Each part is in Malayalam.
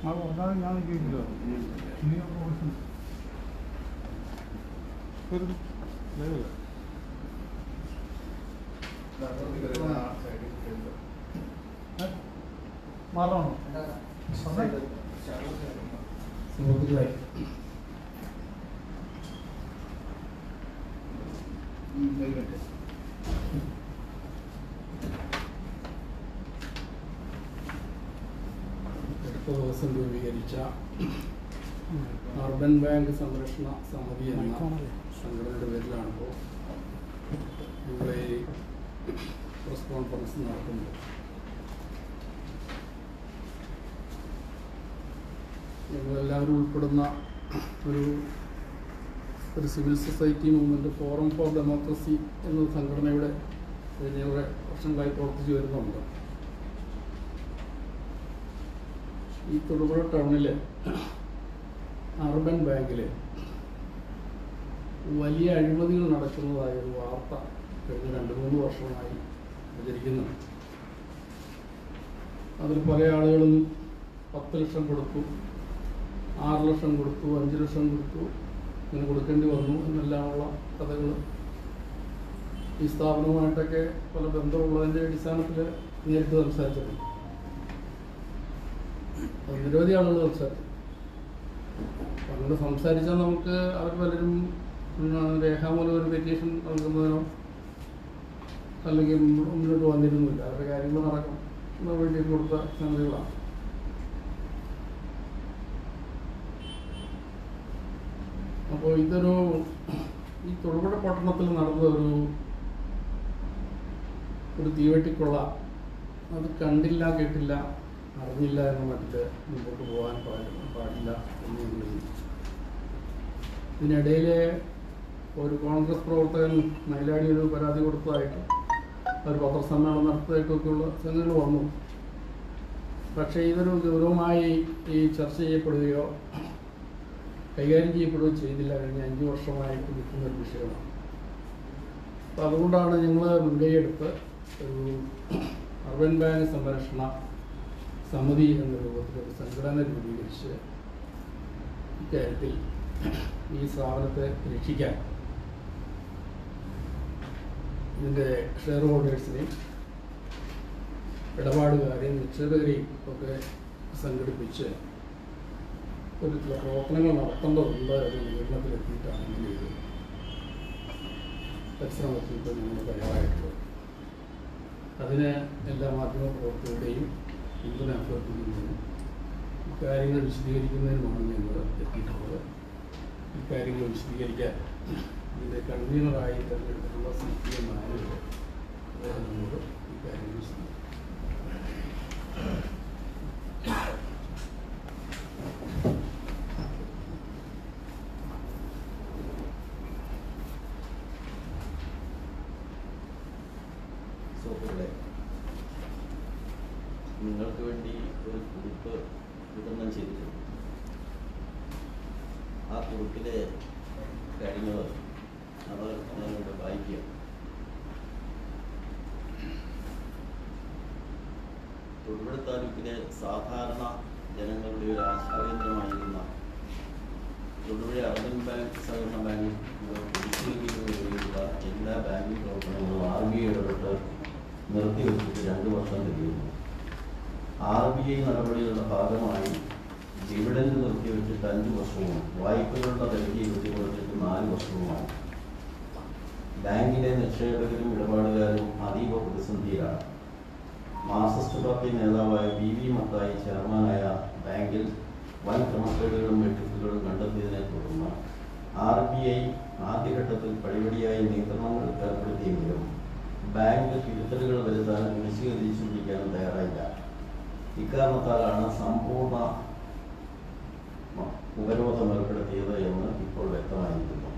ഒന്നാമത് ഞാൻ ചോദിച്ചല്ലോ മാറണോ സുഹൃത്തുക്കളെ, അടുത്ത ദിവസം രൂപീകരിച്ച അർബൻ ബാങ്ക് സംരക്ഷണ സമിതി എന്ന സംഘടനയുടെ പേരിലാണിപ്പോൾ ഇവിടെ പ്രസ് കോൺഫറൻസ് നടക്കുന്നത്. ഞങ്ങളെല്ലാവരും ഉൾപ്പെടുന്ന ഒരു civil society movement forum four democracy എന്ന സംഘടനയുടെ കഴിഞ്ഞ വർഷങ്ങളായി പ്രവർത്തിച്ചു വരുന്നുണ്ട്. ഈ തൊടുപുഴ ടൗണിലെ അർബൻ ബാങ്കിൽ വലിയ അഴിമതികൾ നടക്കുന്നതായ ഒരു വാർത്ത കഴിഞ്ഞ 2-3 വർഷമായി പ്രചരിക്കുന്നുണ്ട്. അതിൽ പല ആളുകളും 10 ലക്ഷം കൊടുത്തു, 6 ലക്ഷം കൊടുത്തു, 5 ലക്ഷം കൊടുത്തു, ഇങ്ങനെ കൊടുക്കേണ്ടി വന്നു എന്നെല്ലാമുള്ള കഥകൾ ഈ സ്ഥാപനവുമായിട്ടൊക്കെ പല ബന്ധമുള്ളതിൻ്റെ അടിസ്ഥാനത്തിൽ നേരിട്ട് സംസാരിച്ചിട്ടുണ്ട്. അത് നിരവധി ആളുകൾ സംസാരിച്ചു. അങ്ങനെ സംസാരിച്ചാൽ നമുക്ക് അവർ പലരും രേഖാമൂലം ഒരു പെറ്റീഷൻ നൽകുന്നതിനോ അല്ലെങ്കിൽ മുന്നോട്ട് വന്നിരുന്നില്ല. അവരുടെ കാര്യങ്ങൾ നടക്കാൻ വേണ്ടി കൊടുത്ത സംഗതികളാണ്. അപ്പോൾ ഈ തൊടുപുഴ പട്ടണത്തിൽ നടന്ന ഒരു തീവെട്ടിക്കൊള്ള, അത് കണ്ടില്ല, കേട്ടില്ല, അറിഞ്ഞില്ല എന്ന മട്ടിൽ മുമ്പോട്ട് പോകാൻ പാടില്ല എന്ന് ഞങ്ങൾ ചിന്തിച്ചു. ഇതിനിടയിൽ ഒരു കോൺഗ്രസ് പ്രവർത്തകൻ മയിലാടി ഒരു പരാതി കൊടുത്തതായിട്ടും ഒരു പത്രസമ്മേളനം നടത്തിയതായിട്ടൊക്കെയുള്ള സംഗതികൾ വന്നു. പക്ഷേ ഇതൊരു ഗൗരവമായി ഈ ചർച്ച ചെയ്യപ്പെടുകയോ കൈകാര്യം ചെയ്യപ്പെടുകയോ ചെയ്തില്ല. കഴിഞ്ഞ 5 വർഷമായിട്ട് നിൽക്കുന്ന ഒരു വിഷയമാണ്. അപ്പോൾ അതുകൊണ്ടാണ് ഞങ്ങൾ മുൻകൈയെടുത്ത് ഒരു അർബൻ ബാങ്ക് സംരക്ഷണ സമിതി എന്ന രൂപത്തിൽ ഒരു സംഘടന രൂപീകരിച്ച് ഇക്കാര്യത്തിൽ ഈ സ്ഥാപനത്തെ രക്ഷിക്കാൻ ഇതിൻ്റെ ഷെയർ ഹോൾഡേഴ്സിനെയും ഇടപാടുകാരെയും നിക്ഷേപകരെയും ഒക്കെ സംഘടിപ്പിച്ച് ഒരു ചില പ്രവർത്തനങ്ങൾ നടത്തേണ്ടതുണ്ട് ഒരു നിഗമനത്തിലെത്തിയിട്ടാണ് ഇങ്ങനെ ഒരു പരിശ്രമത്തിൽ ഇപ്പോൾ ഞങ്ങൾ തയ്യാറായിട്ടുള്ളത്. അതിന് എല്ലാ മാധ്യമ പ്രവർത്തകരുടെയും പിന്തുണ അഭ്യർത്ഥിക്കുന്നതിനും ഇക്കാര്യങ്ങൾ വിശദീകരിക്കുന്നതിനുമാണ് ഞങ്ങൾ എത്തിയിട്ടുള്ളത്. ഇക്കാര്യങ്ങൾ വിശദീകരിക്കാൻ ഇതിൻ്റെ കൺവീനറായി തിരഞ്ഞെടുത്തിട്ടുള്ള CPM മാനേജർ അദ്ദേഹത്തിനോട് ഇക്കാര്യങ്ങൾ വിശദീകരിക്കും. നിങ്ങൾക്ക് വേണ്ടി ഒരു കുറിപ്പ് വിതരണം ചെയ്തിട്ടുണ്ട്. ആ കുറിപ്പിലെ കാര്യങ്ങൾ അത് ഞാനിവിടെ വായിക്കുക. തൊടുപുഴ താലൂക്കിലെ സാധാരണ ജനങ്ങളുടെ ഒരു ആശ്രയകേന്ദ്രമായിരുന്ന തൊടുപുഴ അർബൻ ബാങ്ക് സഹകരണ ബാങ്ക് പുതുക്കിയതിനുള്ള എല്ലാ ബാങ്കിങ് പ്രവർത്തനങ്ങളും RBI ഇടപെട്ട് നിർത്തിവെച്ചിട്ട് 2 വർഷം തികയുന്നു. RBI നടപടികളുടെ ഭാഗമായി ഡിവിഡൻഡ് നിർത്തിവെച്ചിട്ട് 5 വർഷവും വായ്പകളുടെ പരിധി വെട്ടിക്കുറച്ചിട്ട് 4 വർഷവുമാണ്. ബാങ്കിലെ നിക്ഷേപകരും ഇടപാടുകാരും അതീവ പ്രതിസന്ധിയിലാണ്. മാർക്സിസ്റ്റ് പാർട്ടി നേതാവായ PV മത്തായി ചെയർമാനായ ബാങ്കിൽ വൻ ക്രമക്കേടുകളും വെട്ടിപ്പുകളും കണ്ടെത്തിയതിനെ തുടർന്ന് RBI ആദ്യഘട്ടത്തിൽ പടിപടിയായി നിയന്ത്രണങ്ങൾ ഏർപ്പെടുത്തിയെങ്കിലും ബാങ്ക് തിരുത്തലുകൾ വരുത്താനും കുടിശ്ശിക തിരിച്ചുപിടിക്കാനും തയ്യാറായില്ല. ഇക്കാരണത്താലാണ് സമ്പൂർണ്ണ ഉപരോധം ഏർപ്പെടുത്തിയത് എന്ന് ഇപ്പോൾ വ്യക്തമായിരിക്കുന്നു.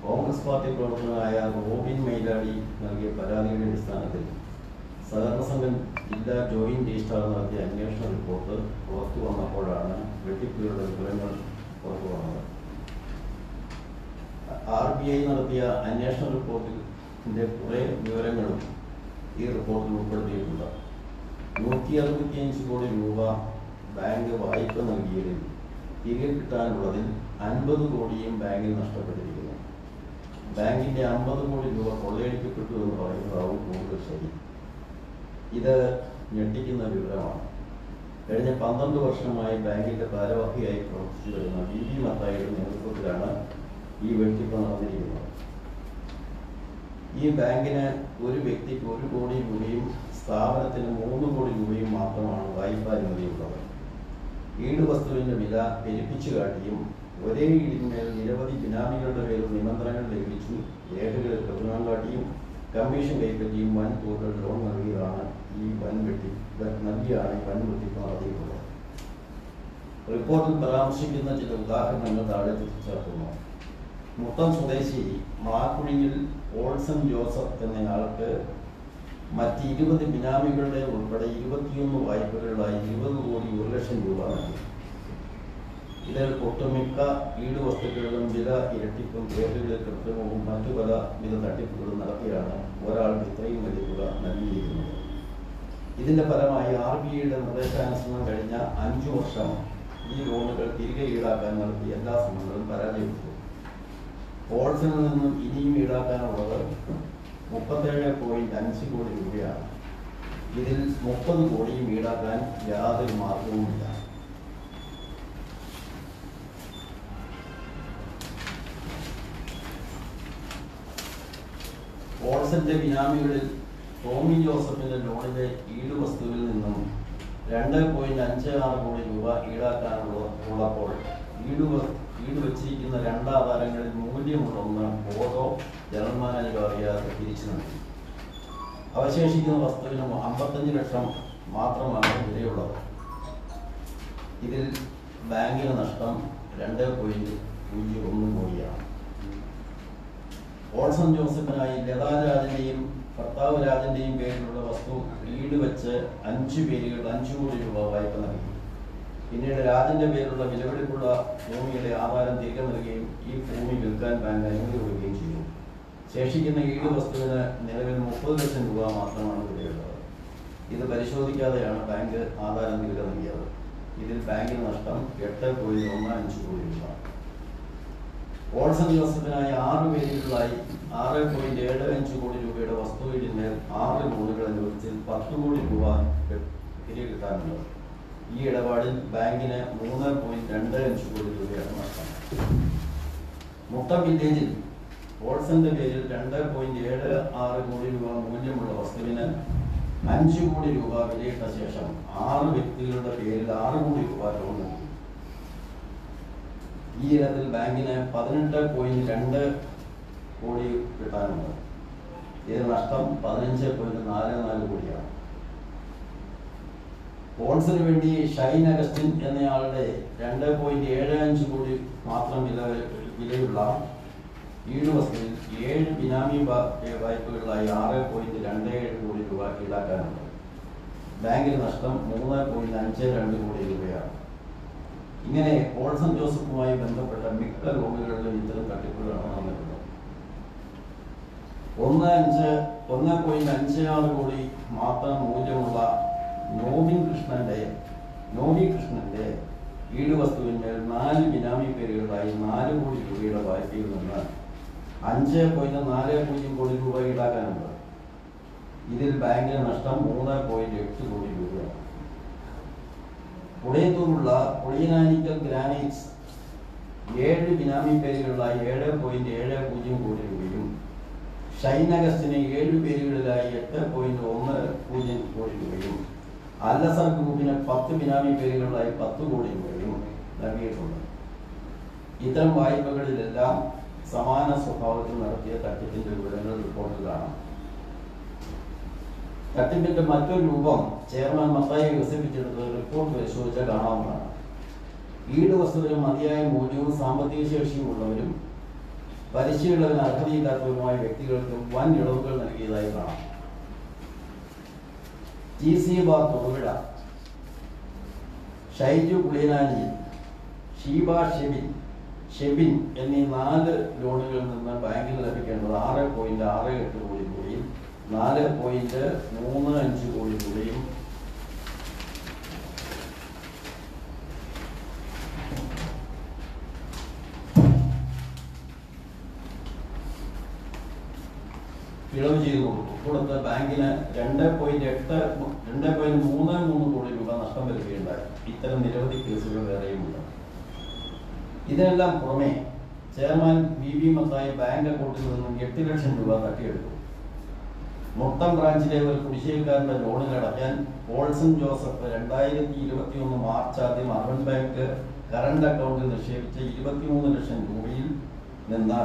കോൺഗ്രസ് പാർട്ടി പ്രവർത്തകനായ റോബിൻ മൈലാടി നൽകിയ പരാതിയുടെ അടിസ്ഥാനത്തിൽ സഹകരണ സംഘം ജില്ലാ ജോയിന്റ് രജിസ്ട്രാർ നടത്തിയ അന്വേഷണ റിപ്പോർട്ട് പുറത്തു വന്നപ്പോഴാണ് വെട്ടിപ്പുകളുടെ വിവരങ്ങൾ പുറത്തു വന്നത്. RBI നടത്തിയ അന്വേഷണ റിപ്പോർട്ടിൻ്റെ കുറേ വിവരങ്ങളും ഈ റിപ്പോർട്ടിൽ ഉൾപ്പെടുത്തിയിട്ടുണ്ട്. 165 കോടി രൂപ ബാങ്ക് വായ്പ നൽകിയതിൽ തിരികെ കിട്ടാനുള്ളതിൽ 50 കോടിയും ബാങ്കിൽ നഷ്ടപ്പെട്ടിരിക്കുന്നു. ബാങ്കിന്റെ 50 കോടി രൂപ കൊള്ളയടിക്കപ്പെട്ടു എന്ന് പറയുന്നതാവും കൂടുതൽ ശരി. ഇത് ഞെട്ടിക്കുന്ന വിവരമാണ്. കഴിഞ്ഞ 12 വർഷമായി ബാങ്കിന്റെ ഭാരവാഹിയായി പ്രവർത്തിച്ചു വരുന്ന VV മത്തായിയുടെ നേതൃത്വത്തിലാണ് ഈ വെട്ടിപ്പ് നടന്നിരിക്കുന്നത്. ഈ ബാങ്കിന് ഒരു വ്യക്തിക്ക് 1 കോടി രൂപയും സ്ഥാപനത്തിന് 3 കോടി രൂപയും മാത്രമാണ് വായ്പാനുമതിയുള്ളത്. ഈട് വസ്തുവിന്റെ വില പെരുപ്പിച്ചു കാട്ടിയും ഒരേ ഈടിന്മേൽ നിരവധി ബിനാമികളുടെ പേരിൽ നിബന്ധനകൾ ലംഘിച്ചു രേഖകളിൽ കൃത്രിമം കാട്ടിയും കമ്മീഷൻ കൈപ്പറ്റിയും വൻ തുക ലോൺ നൽകിയാണ് ഈ വൻ വെട്ടിപ്പ് നടത്തിയിട്ടുള്ളത്. റിപ്പോർട്ടിൽ പരാമർശിക്കുന്ന ചില ഉദാഹരണങ്ങൾ താഴെ ചേർക്കുന്നു. മുട്ടം സ്വദേശി മാക്കുഴിയിൽ ഓൾസൺ ജോസഫ് എന്നയാൾക്ക് മറ്റ് 20 ബിനാമികളുടെ ഉൾപ്പെടെ 21 വായ്പകളിലായി 20 കോടി 1 ലക്ഷം രൂപ നൽകി. ഇതിൽ ഒട്ടുമിക്ക ഈട് വസ്തുക്കളിലും വില ഇരട്ടിപ്പും രേഖകളിൽ കൃത്രിമവും മറ്റു പല വില തട്ടിപ്പുകളും നടത്തിയാണ് ഒരാൾക്ക് ഇത്രയും വലിയ തുക നൽകിയിരിക്കുന്നത്. ഇതിന്റെ ഫലമായി RBIയുടെ നിർദ്ദേശാനുസരണം കഴിഞ്ഞ 5 വർഷം ഈ ലോണുകൾ തിരികെ ഈടാക്കാൻ നടത്തിയ എല്ലാ ശ്രമങ്ങളും പരാജയപ്പെട്ടു. ഓൾസണിൽ നിന്നും ഇനിയും ഈടാക്കാനുള്ളത് 37.5 കോടി രൂപയാണ്. ഇതിൽ 30 കോടിയും ഈടാക്കാൻ യാതൊരു മാർഗവുമില്ല. ഓൾസന്റെ ബിനാമികളിൽ ടോമി ജോസഫിന്റെ ലോണിലെ ഈട് വസ്തുവിൽ നിന്നും 2.56 കോടി രൂപ ഈടാക്കാനുള്ളപ്പോൾ ഈട് വച്ചിരിക്കുന്ന 2 ആധാരങ്ങളിൽ മൂല്യമുള്ളൊന്ന് ഓരോ ജനറൽ മാനേജർ അറിയാതെ തിരിച്ചു നൽകി. അവശേഷിക്കുന്ന വസ്തുവിന് 55 ലക്ഷം മാത്രമാണ് വിലയുള്ളത്. ഇതിൽ ബാങ്കിന് നഷ്ടം 2.01 കോടിയാണ്. ഓൾസൺ ജോസഫിനായി ലതാ രാജന്റെയും ഭർത്താവ് രാജന്റെയും പേരിലുള്ള വസ്തു ഈട് വെച്ച് 5 കോടി രൂപ വായ്പ നൽകി. പിന്നീട് രാജന്റെ പേരിലുള്ള വിലപിടിപ്പുള്ള ഭൂമിയുടെ ആധാരം തിരികെ നൽകുകയും ഈ ഭൂമി വിൽക്കാൻ ബാങ്ക് അനുമതി കൊടുക്കുകയും ചെയ്തു. ശേഷിക്കുന്ന ഈട് വസ്തുവിന് നിലവിൽ 30 ലക്ഷം രൂപ മാത്രമാണ് വിലയുള്ളത്. ഇത് പരിശോധിക്കാതെയാണ് ബാങ്ക് ആധാരം തിരികെ നൽകിയത്. ഇതിൽ ബാങ്കിന് നഷ്ടം 8.15 കോടി രൂപ. ഓൾസൺ ജോസഫിനായി 6 പേരുകളിലായി 6.75 കോടി രൂപയുടെ വസ്തുവിന്മേൽ 6 ലോണുകൾ അനുവദിച്ച് 10 കോടി രൂപ തിരികെ കിട്ടാനുള്ളത്. ഈ ഇടപാടിൽ ബാങ്കിന് 3.25 കോടി രൂപയാണ് നഷ്ടം. മുട്ടം വില്ലേജിൽ ഓൾസന്റെ പേരിൽ 2.76 കോടി രൂപ മൂല്യമുള്ള വസ്തുവിന് 5 കോടി രൂപ വിലയിട്ട ശേഷം 6 വ്യക്തികളുടെ പേരിൽ 6 കോടി രൂപ ലോൺ നൽകി. ഈ ഇനത്തിൽ ബാങ്കിന് 18.2 കോടി കിട്ടാനുണ്ട്. ഇതിന് നഷ്ടം 15.44 കോടിയാണ്. ഓൾസന് വേണ്ടി ഷൈൻ അഗസ്റ്റിൻ എന്നയാളുടെ 2.75 കോടി മാത്രം വിലയുള്ള ഈട് വസ്തുവിൽ 7 ബിനാമി വായ്പകളിലായി 6.27 കോടി രൂപ ഈടാക്കാനുണ്ട്. ബാങ്കിന് നഷ്ടം 3.52 കോടി രൂപയാണ്. ഇങ്ങനെ ഓൾസൺ ജോസഫുമായി ബന്ധപ്പെട്ട മിക്ക ലോണുകളിലും ഇത്തരം തട്ടിപ്പുകളാണ് നടന്നിട്ടുള്ളത്. 1.56 കോടി മാത്രം മൂല്യമുള്ള നോബി കൃഷ്ണന്റെ ഈട് വസ്തുവിന്മേൽ 4 ബിനാമി പേരുകളായി 4 കോടി രൂപയുടെ വായ്പയിൽ നിന്ന് 5.40 കോടി രൂപ ഈടാക്കാനുണ്ട്. ഇതിൽ ബാങ്കിന് നഷ്ടം 3.8 കോടി രൂപയാണ്. പുളിയത്തൂരുള്ള പുളിയനാനിക്കൽ ഗ്രാനൈറ്റ്സ് 7 ബിനാമി പേരുകളിലായി 7.70 കോടി രൂപയും ഷൈൻ അഗസ്റ്റിന് 7 പേരുകളിലായി 8.10 കോടി രൂപയും അല്ലസർ ഗ്രൂപ്പിന് 10 ബിനാമി പേരുകളിലായി 10 കോടി രൂപയും നൽകിയിട്ടുണ്ട്. ഇത്തരം വായ്പകളിലെല്ലാം സമാന സ്വഭാവത്തിൽ നടത്തിയ തട്ടിപ്പിന്റെ വിവരങ്ങൾ റിപ്പോർട്ടിൽ കാണാം. തട്ടിപ്പിന്റെ മറ്റൊരു രൂപം ചെയർമാൻ മത്തായി വികസിപ്പിച്ചെടുത്ത് റിപ്പോർട്ട് പരിശോധിച്ചാൽ കാണാവുന്നതാണ്. ഈട് വസ്തുവിന് മതിയായ മൂല്യവും സാമ്പത്തിക ശേഷിയും ഉള്ളവരും പലിശയുള്ളതിന് അർഹതയില്ലാത്തവരുമായ വ്യക്തികൾക്ക് വൻ ഇളവുകൾ നൽകിയതായി കാണാം. TC ബാർ തൊടുപുഴ, ഷൈജു പുളിയനാനി, ഷീബ ഷെബിൻ എന്നീ 4 ലോണുകളിൽ നിന്ന് ബാങ്കിന് ലഭിക്കേണ്ടത് 6.68 കോടി രൂപയും 4.35 കോടി രൂപയും ഇളവ് ചെയ്തു കൊടുക്കും. കൊടുത്ത ബാങ്കിന് 2.33 കോടി രൂപ നഷ്ടം വരികയുണ്ടായി. ഇത്തരം നിരവധി കേസുകൾ വേറെയുമുണ്ട്. ഇതിനെല്ലാം പുറമെ ചെയർമാൻ VV മത്തായി ബാങ്ക് അക്കൗണ്ടിൽ നിന്നും 8 ലക്ഷം രൂപ തട്ടിയെടുത്തു. മൊത്തം ബ്രാഞ്ചിലെ ഒരു കുടിശ്ശികക്കാരന്റെ ലോണിൽ അടയ്ക്കാൻ പോൾസൺ ജോസഫ് 2021 മാർച്ച് ആദ്യം അർബൻ ബാങ്ക് കറണ്ട് അക്കൗണ്ടിൽ നിക്ഷേപിച്ച 23 ലക്ഷം രൂപയിൽ നിന്ന്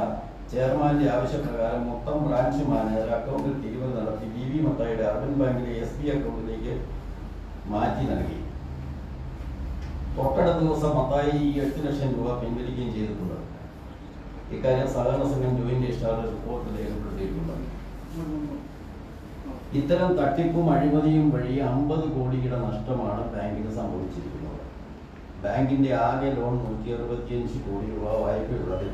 ചെയർമാന്റെ ആവശ്യപ്രകാരം മൊത്തം ബ്രാഞ്ച് മാനേജർ അക്കൗണ്ടിൽ തിരിവ് നടത്തി VV മത്തായിയുടെ അർബൻ ബാങ്കിലെ SB അക്കൗണ്ടിലേക്ക് മാറ്റി നൽകി. തൊട്ടടുത്ത ദിവസം മത്തായി ഈ 8 ലക്ഷം രൂപ പിൻവലിക്കുകയും ചെയ്തിട്ടുണ്ട്. ഇക്കാര്യം സഹകരണ സംഘം ജോയിന്റ് രജിസ്ട്രാറുടെ റിപ്പോർട്ട് രേഖപ്പെടുത്തിയിട്ടുണ്ട്. ഇത്തരം തട്ടിപ്പും അഴിമതിയും വഴി 50 കോടിയുടെ നഷ്ടമാണ് ബാങ്കിന് സംഭവിച്ചിരിക്കുന്നത്. ബാങ്കിന്റെ ആകെ ലോൺ 165 കോടി രൂപ വായ്പയുള്ളതിൽ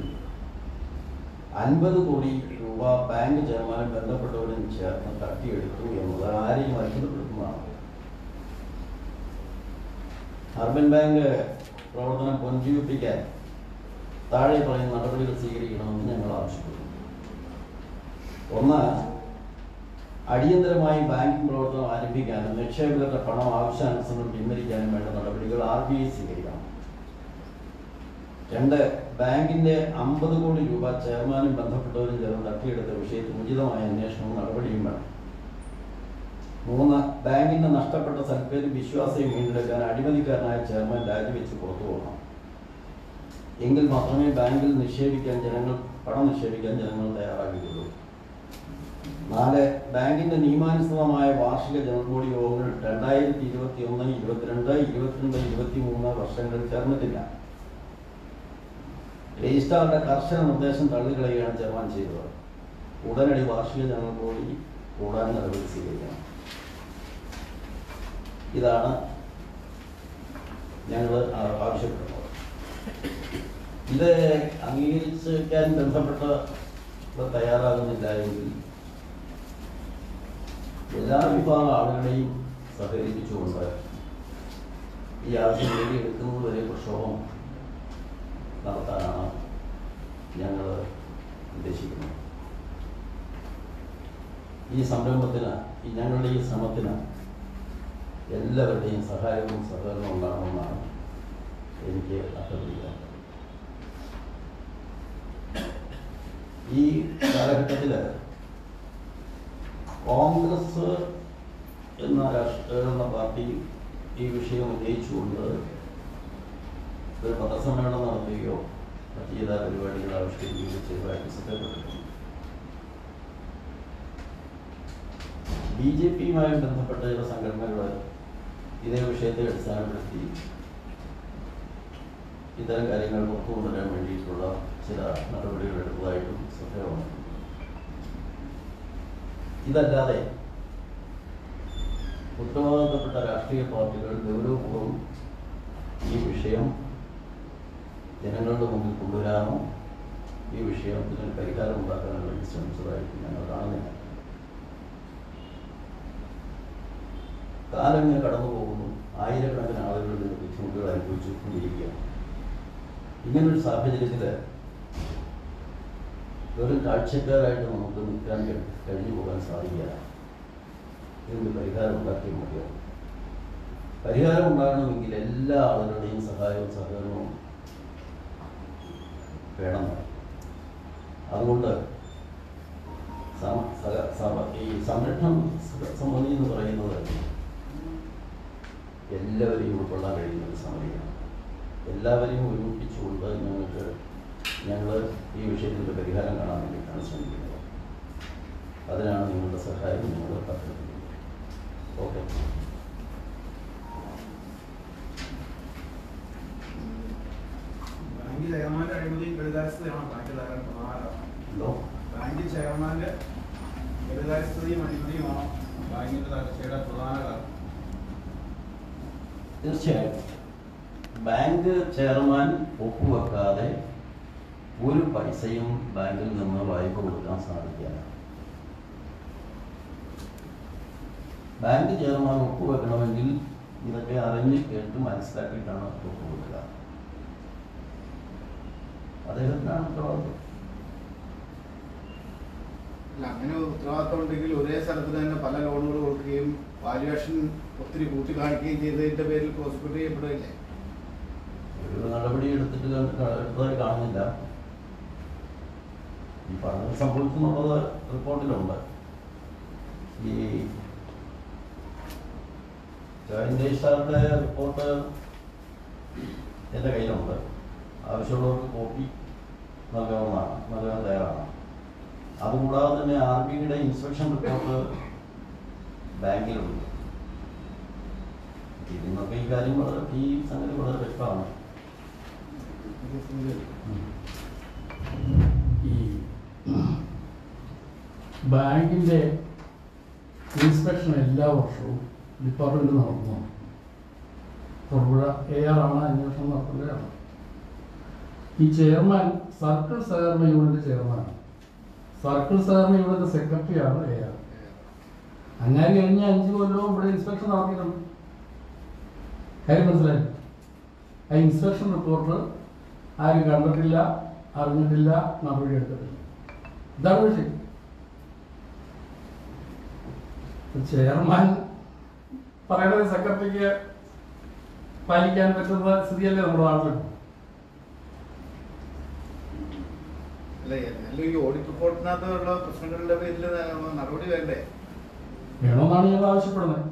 50 കോടി രൂപ ബാങ്ക് ചെയർമാനും ബന്ധപ്പെട്ടവരും ചേർന്ന് തട്ടിയെടുത്തു എന്നത് ആരെയും അത്ഭുതപ്പെടുത്തുന്നതാണ്. അർബൻ ബാങ്ക് പ്രവർത്തനം പുനരുജ്ജീവിപ്പിക്കാൻ താഴെ പറയുന്ന നടപടികൾ സ്വീകരിക്കണമെന്ന് ഞങ്ങൾ ആവശ്യപ്പെടുന്നു. ഒന്ന്, അടിയന്തരമായി ബാങ്കിംഗ് പ്രവർത്തനം ആരംഭിക്കാനും നിക്ഷേപകരുടെ പണം ആവശ്യാനുസരണം പിൻവലിക്കാനും വേണ്ട നടപടികൾ RBI സ്വീകരിക്കണം. 2, ബാങ്കിന്റെ 50 കോടി രൂപ ചെയർമാനും ബന്ധപ്പെട്ടവരും ചേർന്ന് തട്ടിയെടുത്ത വിഷയത്തിൽ ഉചിതമായ അന്വേഷണവും നടപടിയും വേണം. 3, ബാങ്കിന്റെ നഷ്ടപ്പെട്ട സൽപ്പേരും വിശ്വാസവും വീണ്ടെടുക്കാൻ അഴിമതിക്കാരനായ ചെയർമാൻ രാജിവെച്ച് പുറത്തു പോകണം. എങ്കിൽ മാത്രമേ ബാങ്കിൽ പണം നിക്ഷേപിക്കാൻ ജനങ്ങൾ തയ്യാറാകുകയുള്ളൂ. 4, ബാങ്കിന്റെ നിയമാനുസൃതമായ വാർഷിക ജനറൽ ബോഡി യോഗങ്ങൾ 2021, 22, 23 വർഷങ്ങളിൽ ചേർന്നിട്ടില്ല. രജിസ്ട്രാറുടെ കർശന നിർദ്ദേശം തള്ളിക്കളയുകയാണ് ചെയർമാൻ ചെയ്തത്. ഉടനടി വാർഷിക ജനറൽ ബോഡി കൂടാൻ നടപടി സ്വീകരിക്കണം. ഇതാണ് ഞങ്ങൾ ആവശ്യപ്പെടുന്നത്. ഇത് അംഗീകരിക്കാൻ ബന്ധപ്പെട്ട തയ്യാറാകുന്നില്ല എങ്കിൽ എല്ലാ വിഭാഗം ആളുകളെയും സഹകരിപ്പിച്ചുകൊണ്ട് ഈ ആവശ്യം നേടിയെടുക്കുന്നത് വരെ പ്രക്ഷോഭം നടത്താനാണ് ഞങ്ങൾ ഉദ്ദേശിക്കുന്നത്. ഈ സംരംഭത്തിന് ഞങ്ങളുടെ ഈ ശ്രമത്തിന് എല്ലാവരുടെയും സഹായവും സഹകരണവും ഉണ്ടാകണമെന്നാണ് എനിക്ക് അഭ്യർത്ഥിക്കുന്നത്. ഈ കാലഘട്ടത്തിൽ കോൺഗ്രസ് എന്ന പാർട്ടി ഈ വിഷയം ഉന്നയിച്ചുകൊണ്ട് ഒരു പത്രസമ്മേളനം നടത്തുകയോ മറ്റു ചില പരിപാടികൾ ആവിഷ്കരിക്കുകയോ ചെയ്തതായിട്ട് ശ്രദ്ധപ്പെട്ടിട്ടുണ്ട്. BJPയുമായി ബന്ധപ്പെട്ട ചില സംഘടനകൾ ഇതേ വിഷയത്തെ അടിസ്ഥാനപ്പെടുത്തി ഇത്തരം കാര്യങ്ങൾ പുറത്തുകൊണ്ടുവരാൻ വേണ്ടിയിട്ടുള്ള ചില നടപടികൾ എടുത്തതായിട്ടും ശ്രദ്ധേയമാണ്. ഇതല്ലാതെ ഉത്തരവാദിത്തപ്പെട്ട രാഷ്ട്രീയ പാർട്ടികൾ ഗൗരവപൂർവ്വം ഈ വിഷയം ജനങ്ങളുടെ മുമ്പിൽ കൊണ്ടുവരാനോ ഈ വിഷയത്തിന് പരിഹാരം ഉണ്ടാക്കാനോ വേണ്ടി ശ്രമിച്ചതായിട്ട് ഞങ്ങൾ കാണുന്നില്ല. കാലം ഇങ്ങനെ കടന്നു പോകുന്നു. ആയിരക്കണക്കിന് ആളുകൾ ഇതിന്റെ ബുദ്ധിമുട്ടുകൾ അനുഭവിച്ചുകൊണ്ടിരിക്കുകയാണ്. ഇങ്ങനൊരു സാഹചര്യത്തിൽ വെറും കാഴ്ചക്കാരായിട്ട് നമുക്ക് നിൽക്കാൻ കഴിഞ്ഞു പോകാൻ സാധിക്കില്ല. ഇതിന് പരിഹാരം ഉണ്ടാക്കിയാൽ മതിയാവും. പരിഹാരം ഉണ്ടാകണമെങ്കിൽ എല്ലാ ആളുകളുടെയും സഹായവും സഹകരണവും വേണം. അതുകൊണ്ട് ഈ സംരക്ഷണ സമിതി എന്ന് പറയുന്നത് എല്ലാവരെയും ഉൾക്കൊള്ളാൻ കഴിയുന്ന ഒരു സമിതിയാണ്. എല്ലാവരെയും ഒരുമിപ്പിച്ചുകൊണ്ട് ഞങ്ങൾ ഈ വിഷയത്തിൻ്റെ പരിഹാരം കാണാൻ വേണ്ടിയിട്ടാണ് ശ്രമിക്കുന്നത്. അതിനാണ് നിങ്ങളുടെ സഹായം നിങ്ങൾ അഭ്യർത്ഥിക്കുന്നത്. ഓക്കെ. ബാങ്ക് ചെയർമാന്റെ അഴിമതിയും കെടുകാര്യസ്ഥതയാണ് ബാങ്ക് ചെയർമാന്റെ കെടുകാര്യസ്ഥതയും അഴിമതിയുമാണ് ബാങ്കിന്റെ തകർച്ചയുടെ പ്രധാന കാരണം. തീർച്ചയായും ബാങ്ക് ചെയർമാൻ ഒപ്പുവെക്കാതെ ഒരു പൈസയും ബാങ്കിൽ നിന്ന് വായ്പ കൊടുക്കാൻ സാധിക്കില്ല. ബാങ്ക് ചെയർമാൻ ഒപ്പുവെക്കണമെങ്കിൽ ഇതൊക്കെ അറിഞ്ഞ് കേട്ട് മനസ്സിലാക്കിയിട്ടാണ് ഒപ്പുവെക്കുക. അദ്ദേഹത്തിനാണ് ഉത്തരവാദിത്വം. അല്ല, അങ്ങനെ ഉത്തരവാദിത്വം ഉണ്ടെങ്കിൽ ഒരേ സ്ഥലത്ത് തന്നെ പല ലോണുകൾ കൊടുക്കുകയും വാല്യുവേഷൻ ഒത്തിരി കൂട്ടി കാണിക്കുകയും ചെയ്തതിന്റെ പേരിൽ പ്രോസിക്യൂട്ട് ചെയ്യപ്പെടുകയില്ലേ? ഒരു നടപടി എടുത്തതായി കാണുന്നില്ല. ഈ പഠനം സംഭവിക്കുന്നുള്ളത് റിപ്പോർട്ടിലുണ്ട്. ഈ ജോയിന്റ് രജിസ്ട്രാറുടെ റിപ്പോർട്ട് എൻ്റെ കയ്യിലുണ്ട്. ആവശ്യമുള്ളവർക്ക് കോപ്പി നൽകാൻ തയ്യാറാണ്. അതുകൂടാതെ തന്നെ RBIയുടെ ഇൻസ്പെക്ഷൻ റിപ്പോർട്ട് ബാങ്കിലുണ്ട്. ഇതിന്നൊക്കെ ഈ സംഗതി വളരെ വ്യക്തമാണ്. ഈ ബാങ്കിൻ്റെ ഇൻസ്പെക്ഷൻ എല്ലാ വർഷവും ഡിപ്പാർട്ട്മെൻറ്റ് നടത്തുന്നു. തൊടുപുഴ AR ആണ് അന്വേഷണം നടത്തുകയാണ്. ഈ ചെയർമാൻ സർക്കിൾ സഹകരണ യൂണിറ്റ് ചെയർമാനാണ്. സർക്കിൾ സഹകരണ യൂണിറ്റ് സെക്രട്ടറിയാണ് AR. അങ്ങനെ കഴിഞ്ഞ 5 കൊല്ലവും ഇവിടെ ഇൻസ്പെക്ഷൻ നടത്തിയിട്ടുണ്ട്. കാര്യം മനസ്സിലായി? ആ ഇൻസ്പെക്ഷൻ റിപ്പോർട്ട് ആരും കണ്ടിട്ടില്ല, അറിഞ്ഞിട്ടില്ല, നടപടി എടുത്തിട്ടില്ല. ഇതാണ് വിഷയം. ചെയർമാൻ പറയുന്നത് സെക്രട്ടറിക്ക് പാലിക്കാൻ പറ്റുന്ന സ്ഥിതിയല്ലേ നമ്മുടെ നാട്ടിൽ. അല്ല, ഈ ഓഡിറ്റ് റിപ്പോർട്ടിനകത്തുള്ള പ്രശ്നങ്ങളുടെ പേരിൽ നടപടി വേണ്ടേ? വേണമെന്നാണ് ഞങ്ങൾ ആവശ്യപ്പെടുന്നത്.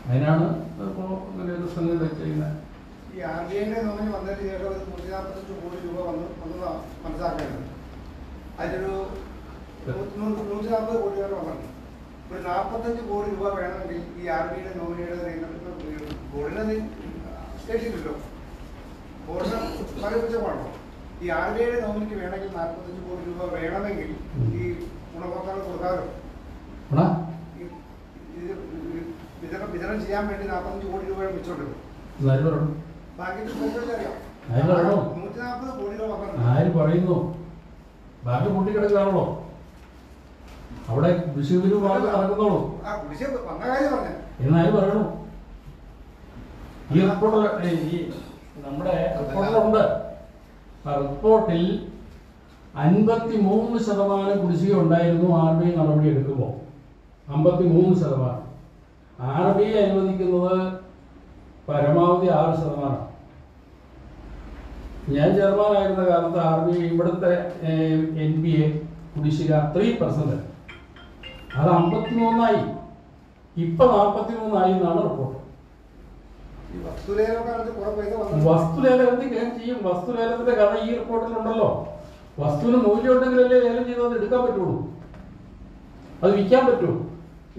അതിനാണ് ഇപ്പോൾ ഇങ്ങനെ ഒരു സംഗതി ചെയ്യുന്നത്. ഈ RBIയുടെ നോമിനി വന്നതിന് ശേഷം 145 കോടി രൂപ വന്ന് മനസ്സിലാക്കേണ്ടത്. അതിലൊരു 140 കോടി രൂപ വന്നിട്ടുണ്ട്. ഒരു 45 കോടി രൂപ വേണമെങ്കിൽ ഈ RBIയുടെ നോമിനിയുടെ ബോർഡിനെ ശേഷിയില്ലല്ലോ. ബോർഡിനെ മരവിച്ചമാണോ? ഈ RBIയുടെ നോമിനിക്ക് വേണമെങ്കിൽ 45 കോടി രൂപ വേണമെങ്കിൽ ഈ ഗുണഭോക്താക്കൾ കൊടുക്കാമല്ലോ. വിതരണം ചെയ്യാൻ വേണ്ടി 45 കോടി രൂപ വെച്ചോണ്ടല്ലോ. ബാങ്കിന്റെ അറിയാം. 140 കോടി രൂപ ആര് പറയുന്നു? ബാങ്ക് പൊട്ടിക്കിടക്കുകയാണല്ലോ. അവിടെ കൃഷിയൊരു നടക്കുന്നോളൂ വന്ന കാര്യം പറഞ്ഞു എന്നാരും പറയണു. ഈ റിപ്പോർട്ട് ഈ നമ്മുടെ റിപ്പോർട്ടിലുണ്ട്. ആ റിപ്പോർട്ടിൽ 53% കുടിശ്ശിക ഉണ്ടായിരുന്നു RBI നടപടി എടുക്കുമ്പോൾ. 53%. RBI അനുവദിക്കുന്നത് പരമാവധി 6%. ഞാൻ ചെയർമാനായിരുന്ന കാലത്ത് RBI ഇവിടുത്തെ NPA കുടിശ്ശിക 3%. അത് 53 ഇപ്പൊ 43 എന്നാണ് റിപ്പോർട്ട്. വസ്തുലേലത്തിൽ ചെയ്യും. വസ്തുലേലത്തിന്റെ കഥ ഈ റിപ്പോർട്ടിലുണ്ടല്ലോ. വസ്തുവിന് മൂല്യം ഉണ്ടെങ്കിലല്ലേ ലേലം ചെയ്തത് എടുക്കാൻ പറ്റുള്ളൂ, അത് വിൽക്കാൻ പറ്റൂ.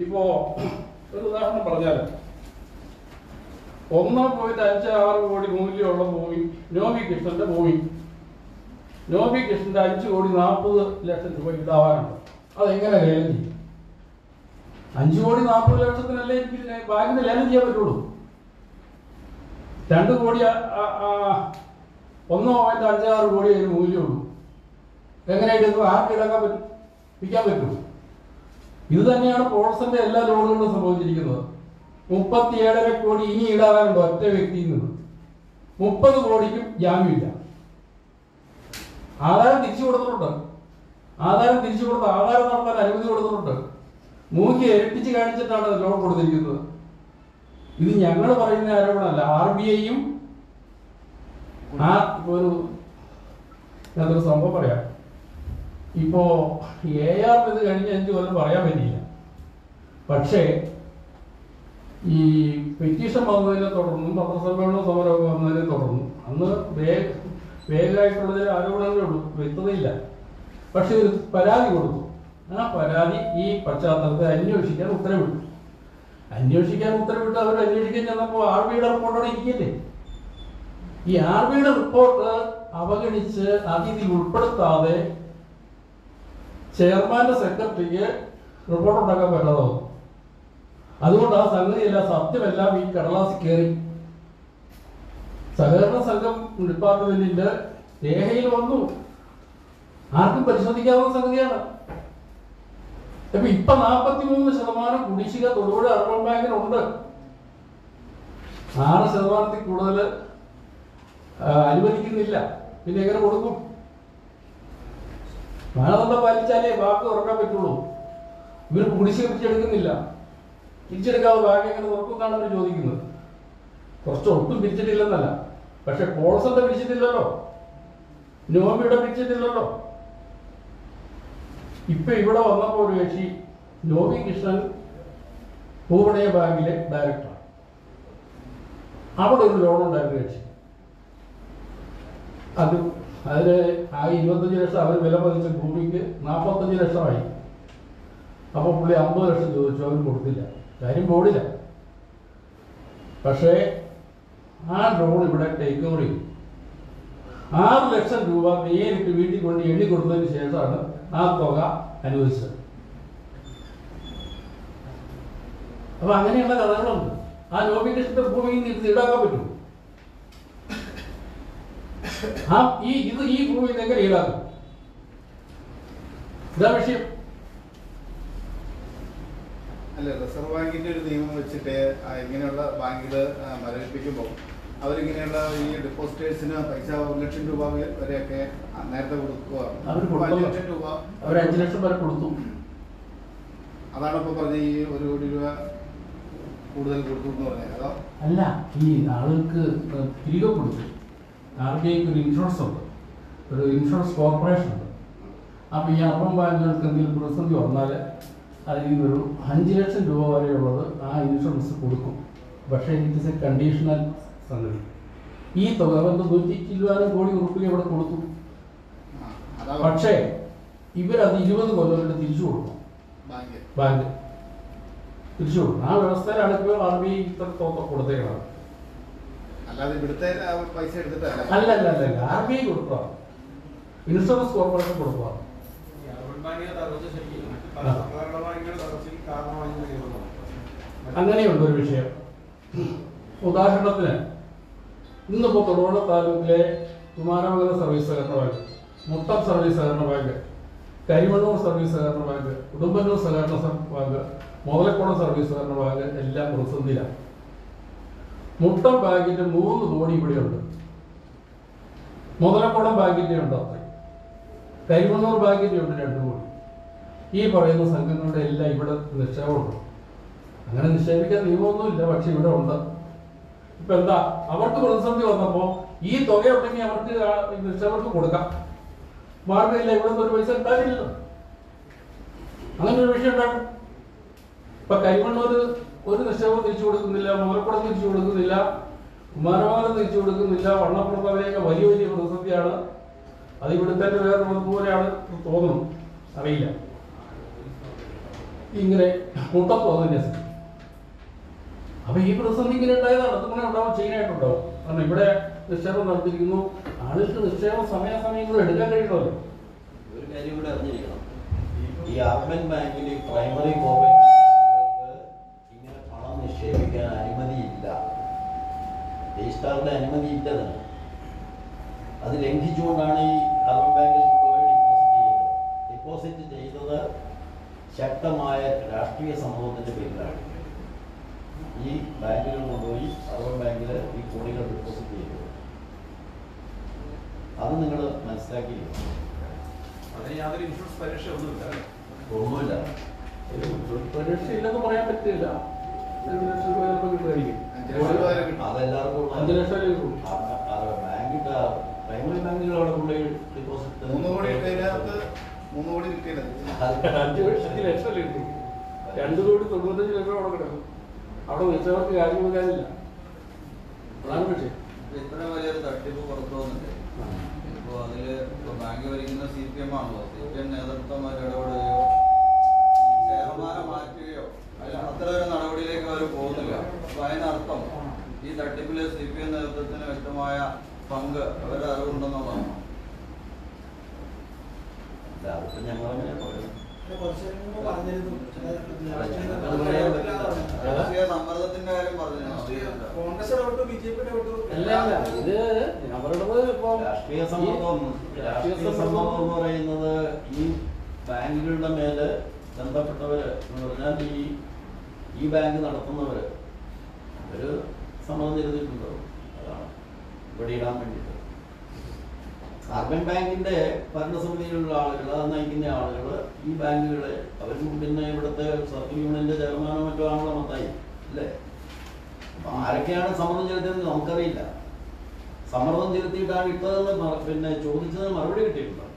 ഇപ്പോ ഒരു ഉദാഹരണം പറഞ്ഞാൽ 1.56 കോടി മൂല്യമുള്ള ഭൂമി നോബി കൃഷ്ണന്റെ ഭൂമി. നോബി കൃഷ്ണന്റെ 5 കോടി 40 ലക്ഷം രൂപ ഇടാവാനുണ്ട്. അതെങ്ങനെ ലേലം ചെയ്യും? 5 കോടി 40 ലക്ഷത്തിനല്ലേ എനിക്ക് ബാങ്കിന് ലേലം ചെയ്യാൻ പറ്റുള്ളൂ. 2 കോടി 1.56 കോടി അതിന് മൂല്യമുള്ളൂ. എങ്ങനെ ഇടുന്നു? ആർക്ക് ഇടക്കാൻ പറ്റും? വിൽക്കാൻ പറ്റും? ഇത് തന്നെയാണ് പോൾസന്റെ എല്ലാ ലോണുകളും സംഭവിച്ചിരിക്കുന്നത്. 37.5 കോടി ഇനി ഈടാകാനുണ്ട് ഒറ്റ വ്യക്തിയിൽ നിന്ന്. 30 കോടിക്കും ജാമ്യമില്ല. ആധാരം തിരിച്ചു കൊടുത്തിട്ടുണ്ട്. ആധാരം നടത്താൻ അനുമതി കൊടുത്തിട്ടുണ്ട്. മൂക്കി ഇരട്ടിച്ച് കാണിച്ചിട്ടാണ് ലോൺ കൊടുത്തിരിക്കുന്നത്. ഇത് ഞങ്ങൾ പറയുന്ന ആരോപണമല്ല. RBIയും അതൊരു സംഭവം പറയാം. ഇപ്പോ AR ഇത് കഴിഞ്ഞ 5 കൊല്ലം പറയാൻ പറ്റിയില്ല. പക്ഷേ ഈ പെറ്റീഷൻ വന്നതിനെ തുടർന്നും പത്രസമ്മേളന സമരമൊക്കെ വന്നതിനെ തുടർന്നും അന്ന് വേഗമായിട്ടുള്ള ചില ആരോപണങ്ങളേ ഉള്ളൂ, വ്യക്തതയില്ല. പക്ഷെ ഒരു പരാതി കൊടുത്തു. ആ പരാതി ഈ പശ്ചാത്തലത്തെ അന്വേഷിക്കാൻ ഉത്തരവിട്ടു. അവർ അന്വേഷിക്കാൻ ചെന്നപ്പോൾ RBIയുടെ റിപ്പോർട്ടോടെ ഇരിക്കില്ലേ. ഈ RBIയുടെ റിപ്പോർട്ട് അവഗണിച്ച് അതിൽ ഉൾപ്പെടുത്താതെ ചെയർമാന്റെ സെക്രട്ടറിക്ക് റിപ്പോർട്ട് ഉണ്ടാക്കാൻ പറ്റാതെ. അതുകൊണ്ട് ആ സംഗതിയെല്ലാം സത്യമെല്ലാം ഈ കടലാസിൽ കയറി. സഹകരണ സംഘം ഡിപ്പാർട്ട്മെന്റിന്റെ രേഖയിൽ വന്നു. ആർക്കും പരിശോധിക്കാവുന്ന സംഗതിയാണ്. ഇപ്പൊ 43% കുടിശ്ശിക തൊടുപുഴ അർബൻ ബാങ്കിനുണ്ട്. 6% കൂടുതൽ അനുവദിക്കുന്നില്ല. പിന്നെ എങ്ങനെ കൊടുക്കും? മാനദണ്ഡം പാലിച്ചാലേ ബാങ്ക് തുറക്കാൻ പറ്റുള്ളൂ. ഇവർ കുടിശ്ശിക പിരിച്ചെടുക്കുന്നില്ല. തിരിച്ചെടുക്കാതെ ബാങ്ക് എങ്ങനെ തുറക്കുന്നാണ് അവർ ചോദിക്കുന്നത്. കുറച്ച് ഒട്ടും പിരിച്ചിട്ടില്ലെന്നല്ല, പക്ഷെ കോൾസന്റെ പിരിച്ചിട്ടില്ലല്ലോ, നോമിയുടെ പിരിച്ചിട്ടില്ലല്ലോ. ഇപ്പൊ ഇവിടെ വന്നപ്പോൾ ഒരു കക്ഷി നോബി കൃഷ്ണൻ പൂവണയ ബാങ്കിലെ ഡയറക്ടർ, അവിടെ ഒരു ലോൺ ഉണ്ടായിരുന്ന കക്ഷി. അതിന് ആ 25 ലക്ഷം അവർ വില പതിച്ച ഭൂമിക്ക് 45 ലക്ഷമായി. അപ്പോൾ പുള്ളി 50 ലക്ഷം ചോദിച്ചു, അവർ കൊടുത്തില്ല. കാര്യം ബോർഡില്ല. പക്ഷേ ആ ലോൺ ഇവിടെ ടേക്ക് ഓവർ ചെയ്തു. 6 ലക്ഷം രൂപ നേരിട്ട് വീട്ടിൽ കൊണ്ട് എണ്ണി കൊടുത്തതിന് ശേഷമാണ് ആ തുക അനുവദിച്ചത്. അപ്പൊ അങ്ങനെയുള്ള കഥകളുണ്ട്. ആ നോമിനേഷന്റെ ഭൂമിയിൽ നിന്ന് ഈടാക്കാൻ പറ്റും. ഈ ഭൂമിയിൽ നിന്ന് എങ്ങനെ ഈടാക്കും? ഇതാ വിഷയം. അല്ല, റിസർവ് ബാങ്കിന്റെ ഒരു നിയമം വെച്ചിട്ട് ഇങ്ങനെയുള്ള ബാങ്കുകൾ മരവിപ്പിക്കുമ്പോൾ അവരിങ്ങനെയുള്ള ഈ ഡെപ്പോസിറ്റേഴ്സിന് പൈസ 1 ലക്ഷം രൂപ വരെയൊക്കെ നേരത്തെ കൊടുക്കുകയാണ്. 5 ലക്ഷം രൂപ, 5 ലക്ഷം വരെ കൊടുത്തു. അതാണ് ഇപ്പൊ പറഞ്ഞ ഈ 1 കോടി രൂപ കൂടുതൽ കൊടുത്തു എന്ന് പറഞ്ഞത്. അതോ അല്ല, ഈ ആളുകൾക്ക് തിരികെ കൊടുത്തു. RBIക്ക് ഒരു ഇൻഷുറൻസ് ഉണ്ട്, ഒരു ഇൻഷുറൻസ് കോർപ്പറേഷൻ ഉണ്ട്. അപ്പൊ ഈ അർബൻ ബാങ്കുകൾക്ക് എന്തെങ്കിലും പ്രതിസന്ധി വന്നാൽ അതിൽ നിന്നൊരു 5 ലക്ഷം രൂപ വരെയുള്ളത് ആ ഇൻഷുറൻസ് കൊടുക്കും. പക്ഷേ ഇറ്റ് ഇസ് എ കണ്ടീഷണൽ സംഗതി. ഈ തുക 120 കോടി റുപ്യ ഇവിടെ കൊടുത്തു. പക്ഷേ ഇവരത് 20 കൊല്ലം തിരിച്ചു കൊടുക്കും. ബാങ്ക് തിരിച്ചു കൊടുക്കും. ആ വ്യവസ്ഥയിലാണ് ഇപ്പോൾ RBI ഇത്ര തുക കൊടുത്തേക്കുന്നത്. അല്ലാതെ ഇവിടുത്തെ പൈസ എടുത്തിട്ടല്ല. അല്ല, RBI കൊടുക്കുക, ഇൻഷുറൻസ് കോർപ്പറേഷൻ കൊടുക്കുക. അങ്ങനെയുണ്ട് ഒരു വിഷയം. ഉദാഹരണത്തിന് ഇന്നിപ്പോ തൊടുപുഴ താലൂക്കിലെ കുമാരമംഗലം സർവീസ് സഹകരണ ബാങ്ക്, മുട്ടം സർവീസ് സഹകരണ ബാങ്ക്, കരിമണ്ണൂർ സർവീസ് സഹകരണ ബാങ്ക്, ഉടുമ്പന്നൂർ സഹകരണ ബാങ്ക്, മുതലക്കുളം സർവീസ് സഹകരണ ബാങ്ക് എല്ലാം പ്രതിസന്ധിയിലാണ്. മുട്ടം ബാങ്കിന്റെ 3 കോടി ഇവിടെയുണ്ട്, മുതലക്കുളം ബാങ്കിന്റെ ഉണ്ട് അത്ര, കരിമണ്ണൂർ ബാങ്കിന്റെ ഉണ്ട് 2 കോടി. ഈ പറയുന്ന സംഘങ്ങളുടെ എല്ലാം ഇവിടെ നിക്ഷേപമുണ്ട്. അങ്ങനെ നിക്ഷേപിക്കാൻ നിയമമൊന്നുമില്ല, പക്ഷെ ഇവിടെ ഉണ്ട്. ഇപ്പൊ എന്താ, അവർക്ക് പ്രതിസന്ധി വന്നപ്പോ ഈ തുക ഉണ്ടെങ്കിൽ അവർക്ക് നിക്ഷേപർക്ക് കൊടുക്കാം. മാർഗമില്ല, ഇവിടെ നിന്ന് ഒരു പൈസ ഉണ്ടാകില്ലല്ലോ. അങ്ങനെ ഒരു വിഷയം ഉണ്ടാകും. ഇപ്പൊ കരിമണ്ണൂർ ഒരു നിക്ഷേപം തിരിച്ചു കൊടുക്കുന്നില്ല, മുതലക്കുളം തിരിച്ചു കൊടുക്കുന്നില്ല, കുമാരമംഗലം തിരിച്ചു കൊടുക്കുന്നില്ല, വണ്ണപ്പുറത്തവരെയൊക്കെ വലിയ വലിയ പ്രതിസന്ധിയാണ്. അത് ഇവിടുത്തെ വേറെ പോലെയാണ് തോന്നുന്നു, അറിയില്ല. ഇങ്ങനെ കൂട്ടത്ത് വന്നതിനെ അപ്പൊ ഈ പ്രതിസന്ധി ഇങ്ങനെ ഉണ്ടായതാണ്. അതുകൊണ്ട് ഉണ്ടാവും, ചെയിനായിട്ടുണ്ടാവും. കാരണം ഇവിടെ നിക്ഷേപം നടത്തിയിരിക്കുന്നു, ആളുകൾക്ക് നിക്ഷേപം സമയാസമയങ്ങൾ എടുക്കാൻ കഴിയണമല്ലോ. ഒരു കാര്യം കൂടെ അറിഞ്ഞിരിക്കണം, ഈ അർബൻ ബാങ്കിൽ പ്രൈമറി കോർപ്പറേറ്റ് ബാങ്കുകൾക്ക് ഇങ്ങനെ പണം നിക്ഷേപിക്കാൻ അനുമതിയില്ല. രജിസ്ട്രാറിന്റെ അനുമതി ഇല്ലതാണ്. അത് ലംഘിച്ചുകൊണ്ടാണ് ഈ അർബൻ ബാങ്കിൽ കൊണ്ടുപോയി ഡിപ്പോസിറ്റ് ചെയ്തത് ശക്തമായ രാഷ്ട്രീയ സമൂഹത്തിന്റെ പേരിലാണ്. ഈ ബാങ്കുകൾ കൊണ്ടുപോയി അർബൻ ബാങ്കിൽ ഈ കോടികൾ ഡിപ്പോസിറ്റ് ചെയ്തത്. അത് നിങ്ങൾ മനസ്സിലാക്കിയിരിക്കണം. അതിന് യാതൊരു ഇൻഷുറൻസ് പരീക്ഷ ഒന്നുമില്ല. പരീക്ഷയില്ലെന്ന് പറയാൻ പറ്റില്ല. 5 ലക്ഷം രൂപ കിട്ടുമായിരിക്കും. അതെല്ലാവർക്കും 5 ലക്ഷം രൂപ ബാങ്കിന്റെ പ്രൈമറി ബാങ്കുകൾ അവിടെ കൊണ്ടുപോയി ഡിപ്പോസിറ്റ് 3 കോടി കിട്ടിയതിനകത്ത് 3 കോടി കിട്ടിയത് 5 ലക്ഷം കിട്ടും. 2 കോടി 95 ലക്ഷം അവിടെ കിടക്കും. അവിടെ വെച്ചവർക്ക് കാര്യം വെക്കാനില്ല. അതാണ് വിഷയം. ഇത്ര വലിയൊരു തട്ടിപ്പ് പുറത്തു വന്നിട്ട് ഇപ്പോൾ അതില് ബാങ്ക് ഭരിക്കുന്ന CPM ആണല്ലോ. CPM നേതൃത്വമാർ ഇടപെടുകയോ ചെയർമാനെ മാറ്റുകയോ അല്ല അത്ര ഒരു നടപടിയിലേക്ക് അവർ പോകുന്നില്ല. അപ്പൊ അതിനർത്ഥം ഈ തട്ടിപ്പില് CPM നേതൃത്വത്തിന് വ്യക്തമായ പങ്ക് അവരുടെ അറിവുണ്ടെന്നുള്ളതാണ്. അതിപ്പോ ഞങ്ങളങ്ങനെ പറയും. രാഷ്ട്രീയ സമ്മർദ്ദത്തിന്റെ കാര്യം പറഞ്ഞു. രാഷ്ട്രീയ സമ്മർദ്ദം എന്ന് പറയുന്നത് ഈ ബാങ്കുകളുടെ മേല് ബന്ധപ്പെട്ടവര് എന്ന് പറഞ്ഞാൽ ഈ ബാങ്ക് നടത്തുന്നവര് ഒരു സമ്മതം ചെയ്തിട്ടുണ്ടോ? അതാണ് ഇവിടെ ഇടാൻ വേണ്ടിയിട്ട്. അർബൻ ബാങ്കിന്റെ ഭരണസമിതിയിലുള്ള ആളുകൾ, അത് നയിക്കുന്ന ആളുകൾ ഈ ബാങ്കുകളെ അവരും പിന്നെ ഇവിടുത്തെ സർക്കിൾ യൂണിയന്റെ ചെയർമാനോ മറ്റോ ആണല്ലോ മൊത്തമായി അല്ലേ? അപ്പൊ ആരൊക്കെയാണ് സമ്മർദ്ദം ചെലുത്തിയതെന്ന് നമുക്കറിയില്ല. സമ്മർദ്ദം ചെലുത്തിയിട്ടാണ് ഇട്ടതെന്ന് പിന്നെ ചോദിച്ചത് മറുപടി കിട്ടിയിട്ടുണ്ട്.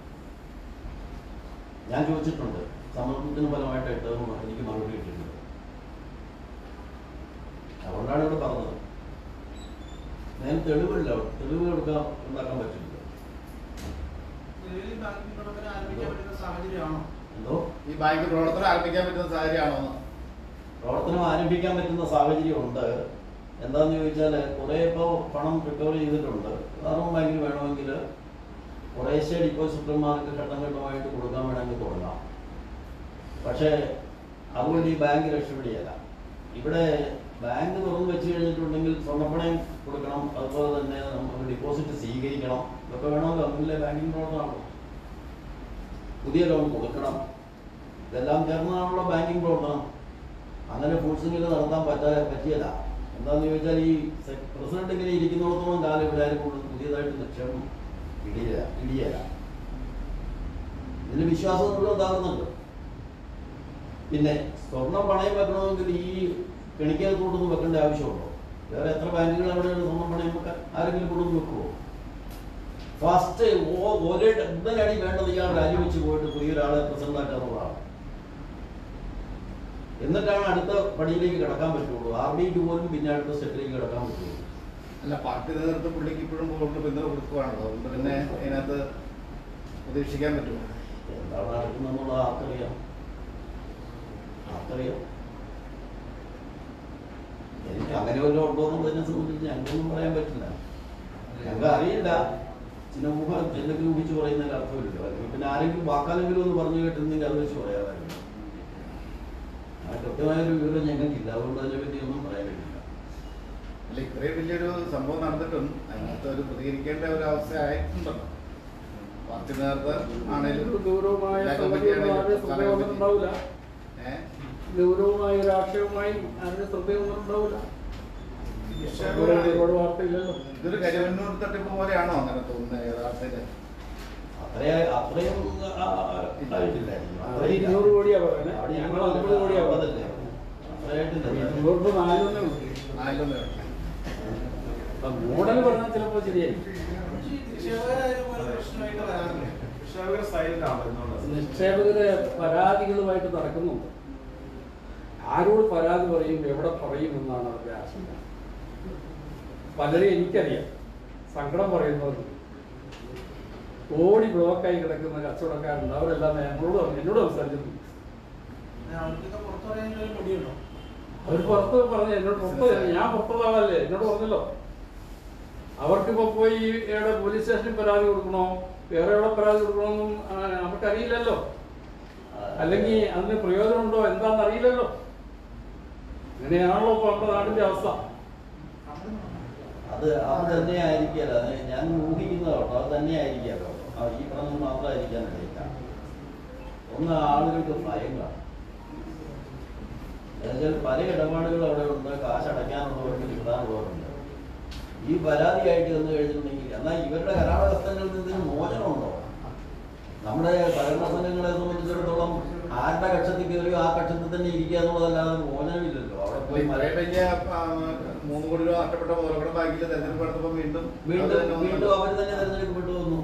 ഞാൻ ചോദിച്ചിട്ടുണ്ട്, സമ്മർദ്ദത്തിന് ഫലമായിട്ട് ഇട്ടതെന്ന് എനിക്ക് മറുപടി കിട്ടിയിട്ടുണ്ട്. അതുകൊണ്ടാണ് ഇവിടെ പറഞ്ഞത്. ഞാൻ തെളിവില്ല, തെളിവ് ഉണ്ടാക്കാൻ പറ്റില്ല. എന്തോ ഈ ബാങ്ക് പ്രവർത്തനം ആരംഭിക്കാൻ പറ്റുന്ന സാഹചര്യമാണോ? പ്രവർത്തനം ആരംഭിക്കാൻ പറ്റുന്ന സാഹചര്യം ഉണ്ട്. എന്താന്ന് ചോദിച്ചാൽ കുറെ ഇപ്പോൾ പണം റിക്കവർ ചെയ്തിട്ടുണ്ട്. റിസർവ് ബാങ്കിന് വേണമെങ്കിൽ കുറേശ്ശെ ഡിപ്പോസിറ്റർമാർക്ക് ഘട്ടം ഘട്ടമായിട്ട് കൊടുക്കാൻ വേണമെങ്കിൽ തുടങ്ങാം. പക്ഷേ അതുകൊണ്ട് ഈ ബാങ്ക് രക്ഷപ്പെടുകയല്ല. ഇവിടെ ബാങ്ക് തുറന്നു വെച്ച് കഴിഞ്ഞിട്ടുണ്ടെങ്കിൽ സ്വർണ്ണപ്പണയം കൊടുക്കണം, അതുപോലെ തന്നെ നമുക്ക് ഡിപ്പോസിറ്റ് സ്വീകരിക്കണം, ഇതൊക്കെ വേണമല്ലോ. അതിലെ ബാങ്കിങ് പ്രവർത്തനമാണല്ലോ. പുതിയ ലോൺ കൊടുക്കണം, ഇതെല്ലാം ചേർന്നതാണല്ലോ ബാങ്കിങ് പ്രവർത്തനം. അങ്ങനെ ഫുൾസിംഗിൽ നടത്താൻ പറ്റിയല്ല. എന്താണെന്ന് ചോദിച്ചാൽ ഈ പ്രസിഡന്റ് ഇങ്ങനെ ഇരിക്കുന്നിടത്തോളം കാലം ഇവിടെ ആരും പുതിയതായിട്ട് നിക്ഷേപം ഇടിയല്ല. ഇതിന് വിശ്വാസം മുഴുവൻ ഉണ്ടാകുന്നുണ്ട്. പിന്നെ സ്വർണം പണയം വെക്കണമെങ്കിൽ ഈ കെണിക്കകത്തോട്ടൊന്നും വെക്കേണ്ട ആവശ്യമുണ്ടോ? വേറെ എത്ര ബാങ്കുകൾ അവിടെയാണ് സ്വർണം പണയം വെക്കാൻ? ആരെങ്കിലും കൊണ്ടു വെക്കുമോ? ഫസ്റ്റ് ഒരടി വേണ്ടത് ഇയാൾ രാജിവെച്ച് പോയിട്ട് പുതിയൊരാളെ പ്രസിഡന്റ് ആക്കാന്നുള്ളതാണ്. എന്നിട്ടാണ് അടുത്ത പടിയിലേക്ക് കിടക്കാൻ പറ്റുള്ളൂ. RBIക്ക് പോലും പിന്നെ അടുത്ത സ്റ്റെപ്പിലേക്ക് കിടക്കാൻ പറ്റുള്ളൂ. അല്ല, പാർട്ടി നേതൃത്വം പുള്ളിക്ക് ഇപ്പോഴും പിന്തുണ കൊടുക്കുകയാണല്ലോ. അതുകൊണ്ട് പിന്നെ അതിനകത്ത് പ്രതീക്ഷിക്കാൻ പറ്റുമോ? എന്താണ് നടക്കുന്നതെന്നുള്ളത് ആർക്കറിയാം. എനിക്ക് അങ്ങനെ വല്ലതും ഉണ്ടോയെന്ന് തന്നെ സംബന്ധിച്ച് ഞങ്ങൾക്കൊന്നും പറയാൻ പറ്റില്ല. ഞങ്ങൾക്ക് അറിയില്ല. ചില എന്തെങ്കിലും ഊഹിച്ച് പറയുന്നതിൽ അർത്ഥമില്ലല്ലോ. അല്ലെങ്കിൽ പിന്നെ ആരെങ്കിലും വാക്കാലെങ്കിലും ഒന്ന് പറഞ്ഞു കേട്ടിരുന്നെങ്കിൽ അത് വെച്ച് പറയാമായിരുന്നു. കൃത്യമായൊരു വിവരം ഞങ്ങൾക്കില്ല. അതുകൊണ്ട് അതിനെപ്പറ്റി ഒന്നും പറയാൻ കഴിയില്ല. അല്ല, ഇത്രയും വലിയൊരു സംഭവം നടന്നിട്ടും അതിനകത്ത് ഒരു പ്രതികരിക്കേണ്ട ഒരു അവസ്ഥ ആയിട്ടുണ്ടല്ലോ. പാർട്ടി നേതൃത്വം ആണെങ്കിലും ഗൗരവമായ ഗൗരവമായ രാഷ്ട്രീയവുമായി ആരുടെ ശ്രദ്ധയൊന്നും ഉണ്ടാവില്ല. ഒരുപാട് വാർത്തയില്ലല്ലോ. ഇതൊരു കരിവന്നൂർ തട്ടിപ്പ് പോലെയാണോ അങ്ങനെ തോന്നുന്നത് യഥാർത്ഥത്തിൽ? അത്രയും 200 കോടിയാ പറയുന്നത്. ഞങ്ങൾ 50 കോടിയാ പറഞ്ഞത്. 4 മോഡൽ പറഞ്ഞാൽ ചിലപ്പോൾ ശരിയായിരിക്കും. നിക്ഷേപകര് പരാതികളുമായിട്ട് നടക്കുന്നുണ്ട്. ആരോട് പരാതി പറയും, എവിടെ പറയും എന്നാണ് അവരുടെ ആശങ്ക. പലരെയും എനിക്കറിയാം, സങ്കടം പറയുന്നവരുണ്ട്. കോടി ബ്ലോക്കായി കിടക്കുന്ന കച്ചവടക്കാരുണ്ട്. അവരെല്ലാം എന്നോട് സംസാരിച്ചിട്ടുണ്ട്. അവർ പുറത്ത് പറഞ്ഞ എന്നോട് ഞാൻ പുറത്തുള്ളതല്ലേ എന്നോട് പറഞ്ഞല്ലോ. അവർക്കിപ്പോ പോയി എവിടെ പോലീസ് സ്റ്റേഷനിൽ പരാതി കൊടുക്കണോ, വേറെ എവിടെ പരാതി കൊടുക്കണമെന്നും അവർക്കറിയില്ലല്ലോ. അല്ലെങ്കിൽ അതിന് പ്രയോജനമുണ്ടോ എന്താണെന്ന് അറിയില്ലല്ലോ. അങ്ങനെയാണല്ലോ ഇപ്പൊ നമ്മുടെ നാടിന്റെ അവസ്ഥ. അത് തന്നെയായിരിക്കല്ലോ. ഞാൻ ഊഹിക്കുന്നതോട്ടോ അത് തന്നെയായിരിക്കാലോ. ഈ പറഞ്ഞത് മാത്രമായിരിക്കാനില്ല. ഒന്ന് ആളുകൾക്ക് ഭയം കാണും. എന്നുവെച്ചാൽ പല ഇടപാടുകൾ അവിടെ ഉണ്ട്. കാശ് അടയ്ക്കാനുള്ളവർക്ക് കിട്ടാനുള്ളവരുണ്ട്. ഈ പരാതിയായിട്ട് വന്നു കഴിഞ്ഞിട്ടുണ്ടെങ്കിൽ എന്നാൽ ഇവരുടെ കരാളഹസ്തങ്ങളിൽ നിന്ന് മോചനമുണ്ടോ? നമ്മുടെ ഭരണസംഘങ്ങളെ സംബന്ധിച്ചിടത്തോളം ആരുടെ കക്ഷത്തിൽ കയറിയോ ആ കക്ഷത്തിൽ തന്നെ ഇരിക്കുക എന്നുള്ളതല്ലാതെ മോചനമില്ലല്ലോ. അവിടെ പോയി വലിയ 3 കോടി രൂപ നഷ്ടപ്പെട്ട മോലക്കട ബാങ്കിൽ തെരഞ്ഞെടുപ്പ് നടത്തപ്പോൾ വീണ്ടും അവർ തന്നെ തെരഞ്ഞെടുക്കപ്പെട്ടു വന്നു.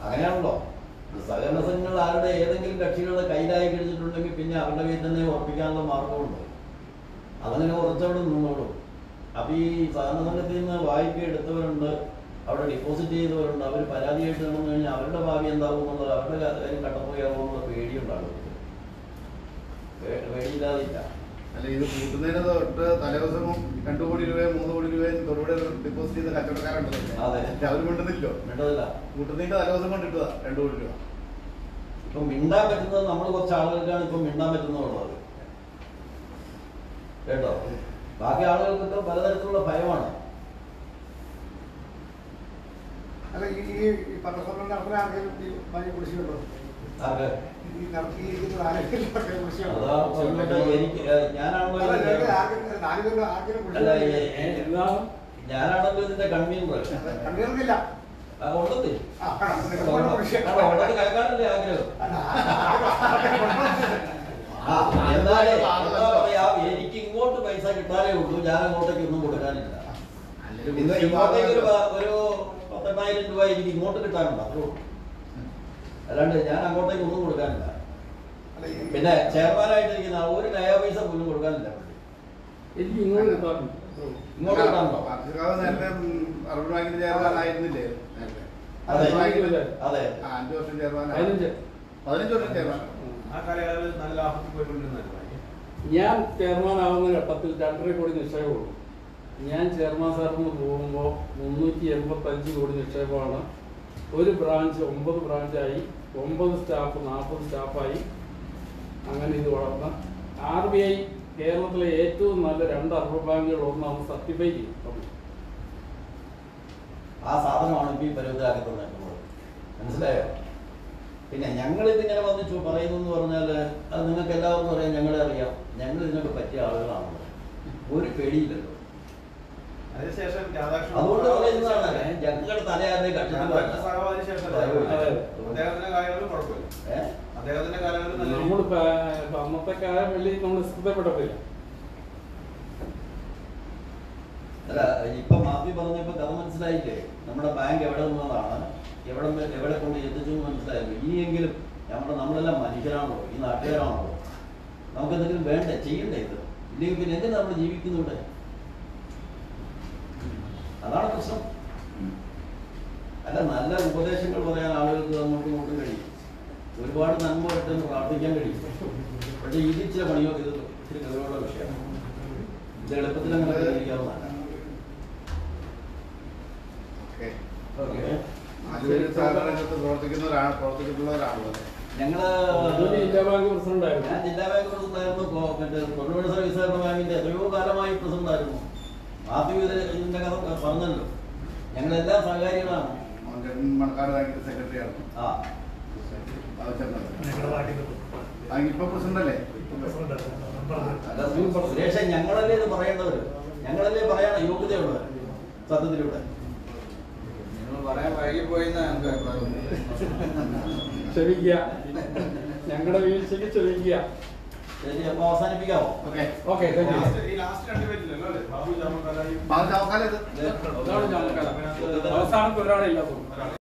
അങ്ങനെയാണല്ലോ. സഹകരണ സംഘങ്ങൾ ആരുടെ ഏതെങ്കിലും കക്ഷികളുടെ കയ്യിലായി കഴിഞ്ഞിട്ടുണ്ടെങ്കിൽ പിന്നെ അവരുടെ കയ്യിൽ തന്നെ ഉറപ്പിക്കാനുള്ള മാർഗമുണ്ട്. അതങ്ങനെ ഉറച്ചവിടെ നിന്നോളും. അപ്പൊ ഈ സഹകരണ സംഘത്തിൽ നിന്ന് വായ്പ എടുത്തവരുണ്ട്, അവിടെ ഡിപ്പോസിറ്റ് ചെയ്തവരുണ്ട്. അവർ പരാതിയായിട്ട് നടന്നു കഴിഞ്ഞാൽ അവരുടെ ഭാവി എന്താവും എന്നുള്ളത്, അവരുടെ കാര്യം കട്ടപ്പോയാവോ എന്നുള്ള പേടിയുണ്ടാകും. പേടിയില്ലാതില്ല. അല്ല, ഇത് കൂട്ടുന്നതിന് തൊട്ട് തലേദിവസവും 2 കോടി രൂപയും 3 കോടി രൂപയും തൊടുപുഴ ഡിപ്പോസിറ്റ് ചെയ്ത കച്ചവടക്കാരുണ്ടല്ലോ. അതെ, അവർ മിണ്ടുന്നില്ലോ. മിണ്ടതില്ല. കൂട്ടുന്നതിന്റെ തലേദിവസം കൊണ്ട് ഇട്ടതാ 2 കോടി രൂപ. ഇപ്പൊ മിണ്ടാൻ പറ്റുന്നത് നമ്മൾ കുറച്ച് ആളുകൾക്കാണ് ഇപ്പൊ മിണ്ടാൻ പറ്റുന്നുള്ളത് കേട്ടോ. ബാക്കി ആളുകൾക്കൊക്കെ പലതരത്തിലുള്ള ഭയമാണ്. അല്ല, ഈ പത്രസമ്മേളനം നടത്തുന്ന ആർക്കെങ്കിലും ഈ പണി കുടിശ്ശിയുണ്ടോ? ആർക്ക്? ഈ നടത്തിയിരിക്കുന്നത് ആരെങ്കിലും കുടിശ്ശിയുണ്ടോ? എനിക്ക് ഞാനാണല്ലോ ഞാനാണല്ലോ ഇതിന്റെ കൺവീനർ. കണ്ടിരുന്നില്ല. ഉള്ളത് ആ, നിങ്ങളുടെ വിഷയം. ഉള്ളത് കേൾക്കാനല്ലേ ആഗ്രഹം. എന്നാലേ എന്താ പറയാ, എനിക്ക് ഇങ്ങോട്ട് പൈസ കിട്ടാനേ ഉള്ളൂ, ഞാൻ അങ്ങോട്ടേക്ക് ഒന്നും കൊടുക്കാനില്ല. ഇങ്ങോട്ടേക്ക് ഒരു 10,000 രൂപ എനിക്ക് ഇങ്ങോട്ട് കിട്ടാനുണ്ട്, അത്രേ ഉള്ളൂ. അല്ലാണ്ട് ഞാൻ അങ്ങോട്ടേക്ക് ഒന്നും കൊടുക്കാനില്ല. പിന്നെ ചെയർമാനായിട്ടിരിക്കുന്ന ഒരു നയ പൈസ പോലും കൊടുക്കാനില്ല. എനിക്ക് ഇങ്ങോട്ട് കിട്ടാറുണ്ട്. ഇങ്ങോട്ട് കിട്ടാനുണ്ടോ? നേരത്തെ അർബൻ ബാങ്കിന്റെ ചെയർമാൻ ആയിരുന്നില്ലേ നേരത്തെ? അതെ അതെ. 5 വർഷം ചെയർമാൻ, 15 വർഷം ചെയർമാൻ. ആ കാലയളവിൽ നല്ല ലാഭത്തിൽ പോയിട്ടുണ്ടെന്നാണ്. ഞാൻ ചെയർമാനാവുന്ന ഘട്ടത്തിൽ 2.5 കോടി നിക്ഷേപമുള്ളൂ. ഞാൻ ചെയർമാൻ സ്ഥാനത്ത് പോകുമ്പോൾ 385 കോടി നിക്ഷേപമാണ്. ഒരു ബ്രാഞ്ച് 9 ബ്രാഞ്ചായി, 9 സ്റ്റാഫ് 40 സ്റ്റാഫായി. അങ്ങനെ ഇത് വളർന്ന RBI കേരളത്തിലെ ഏറ്റവും നല്ല 2 അർബൻ ബാങ്കുകൾ ഒന്നാണ് സർട്ടിഫൈ ചെയ്യും. ആ സാധനമാണ് ഇപ്പം ഈ പരുവത്തിലാക്കുന്നത്, മനസ്സിലായോ? പിന്നെ ഞങ്ങളിതിങ്ങനെ വന്ന് പറയുന്നു പറഞ്ഞാൽ അത് നിങ്ങൾക്ക് എല്ലാവർക്കും അറിയാം, ഞങ്ങളെ അറിയാം, ഞങ്ങൾ ഇതിനൊക്കെ പറ്റിയ ആളുകളാണ്, ഒരു പേടിയില്ലല്ലോ. അതിനുശേഷം രാധാകൃഷ്ണൻ അതുകൊണ്ട് പറയുന്നതാണ് ഞങ്ങളുടെ തലയാറിനെ രാധാകൃഷ്ണൻ സഹവാദിന് ശേഷം അദ്ദേഹത്തിന്റെ കാലയളവിൽ കുഴപ്പമില്ല. അദ്ദേഹത്തിന്റെ കാലയളവിൽ നല്ല നമ്മൾ അന്നത്തെ കാലം വെള്ളി നമ്മൾ ഇഷ്ടപ്പെട്ടില്ല. അല്ല, ഇപ്പൊ മാഫി പറഞ്ഞപ്പോ കഥ മനസ്സിലായില്ലേ? നമ്മുടെ ബാങ്ക് എവിടെ നിന്നതാണ്, എവിടെ കൊണ്ട് എത്തിച്ചു മനസ്സിലായല്ലോ. ഇനിയെങ്കിലും നമ്മളെല്ലാം മനുഷ്യരാണല്ലോ, ഈ നാട്ടുകാരാണല്ലോ, നമുക്ക് എന്തെങ്കിലും വേണ്ടേ, ചെയ്യണ്ടേ? ഇത് ഇല്ലെങ്കിൽ പിന്നെ എന്തിനാ നമ്മൾ ജീവിക്കുന്നുണ്ട്? അതാണ് പ്രശ്നം. അല്ല, നല്ല ഉപദേശങ്ങൾ പറയാൻ ആളുകൾക്ക് അങ്ങോട്ടും ഇങ്ങോട്ടും കഴിയും, ഒരുപാട് നന്മ കിട്ടുമെന്ന് പ്രാർത്ഥിക്കാൻ കഴിയും. പക്ഷേ ഇത് ഇച്ചിരി പണിയോ, ഇത് ഇച്ചിരി ഗൗരവമുള്ള വിഷയമാണ്. ഇത് എളുപ്പത്തിൽ അങ്ങനെ പരിഹരിക്കാവുന്നതാണ്. പ്രവർത്തിക്കുന്നവരാണല്ലോ. ഞങ്ങള് ജില്ലാ ബാങ്ക് പ്രസിഡന്റായിരുന്നു. ഞാൻ ജില്ലാ ബാങ്ക് പ്രസിഡന്റായിരുന്നു. മറ്റേ തൊഴിലുറപ്പ് സർവീസ് സഹകരണ ബാങ്കിന്റെ എത്രയോ കാലമായി പ്രസിഡന്റായിരുന്നു. മാഫി ഇതിന്റെ കഥ പറഞ്ഞല്ലോ. ഞങ്ങളെല്ലാം സഹകാരികളാണ്. മണക്കാട് ബാങ്കിന്റെ സെക്രട്ടറിയാണ്. ആ, ഇപ്പൊ പ്രസിഡന്റ് അല്ലേ? സുരേഷ്, ഞങ്ങളല്ലേ ഇത് പറയേണ്ടവര്, ഞങ്ങളല്ലേ പറയാൻ യോഗ്യതയുള്ളവർ സത്യത്തിലൂടെ. നിങ്ങൾ പറയാൻ വൈകിപ്പോയിന്നാ ഞങ്ങൾക്ക് അഭിപ്രായം. ക്ഷമിക്കുക, ഞങ്ങളുടെ വീഴ്ചയ്ക്ക് ക്ഷമിക്കുക. ശരി, അപ്പൊ അവസാനിപ്പിക്കാമോ? ഓക്കെ. Okay, thank you. ഈ ലാസ്റ്റ് 2 പേരില്ലല്ലോ അല്ലേ? ബാബു ചാമക്കാലായി ബാബു ചാമക്കാല ഇത് അതാണ് ഞങ്ങൾക്ക് അവസാനത്തെ ഒരാളില്ലാത്തത്.